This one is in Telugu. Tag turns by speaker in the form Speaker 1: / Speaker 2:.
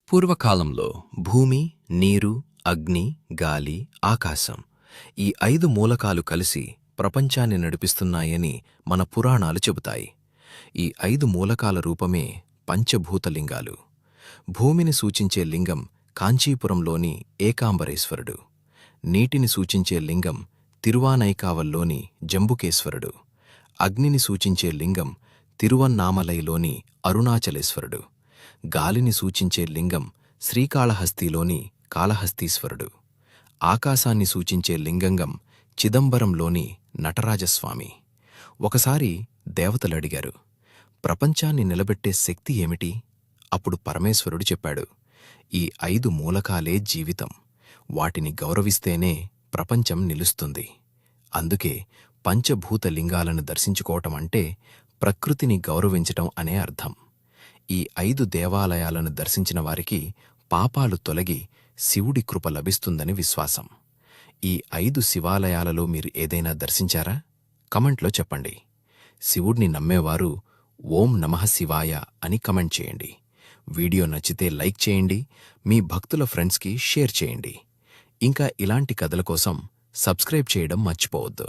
Speaker 1: పూర్వకాలంలో భూమి, నీరు, అగ్ని, గాలి, ఆకాశం ఈ 5 మూలకాలు కలిసి ప్రపంచాన్ని నడిపిస్తున్నాయని మన పురాణాలు చెబుతాయి. ఈ 5 మూలకాల రూపమే పంచభూతలింగాలు. భూమిని సూచించే లింగం కాంచీపురంలోని ఏకాంబరేశ్వరుడు. నీటిని సూచించే లింగం తిరువానైకావల్లోని జంబుకేశ్వరుడు. అగ్నిని సూచించే లింగం తిరువన్నామలైలోని అరుణాచలేశ్వరుడు. గాలిని సూచించే లింగం శ్రీకాళహస్తిలోని కాళహస్తీశ్వరుడు. ఆకాశాన్ని సూచించే లింగం చిదంబరంలోని నటరాజస్వామి. ఒకసారి దేవతలడిగారు, ప్రపంచాన్ని నిలబెట్టే శక్తి ఏమిటి? అప్పుడు పరమేశ్వరుడు చెప్పాడు, ఈ 5 మూలకాలే జీవితం. వాటిని గౌరవిస్తేనే ప్రపంచం నిలుస్తుంది. అందుకే పంచభూతలింగాలను దర్శించుకోవటమంటే ప్రకృతిని గౌరవించటం అనే అర్థం. ఈ 5 దేవాలయాలను దర్శించిన వారికి పాపాలు తొలగి శివుడి కృప లభిస్తుందని విశ్వాసం. ఈ 5 శివాలయాలలో మీరు ఏదైనా దర్శించారా? కమెంట్లో చెప్పండి. శివుడిని నమ్మేవారు ఓం నమః శివాయ అని కమెంట్ చేయండి. వీడియో నచ్చితే లైక్ చేయండి. మీ భక్తుల ఫ్రెండ్స్కి షేర్ చేయండి. ఇంకా ఇలాంటి కథల కోసం సబ్స్క్రైబ్ చేయడం మర్చిపోవద్దు.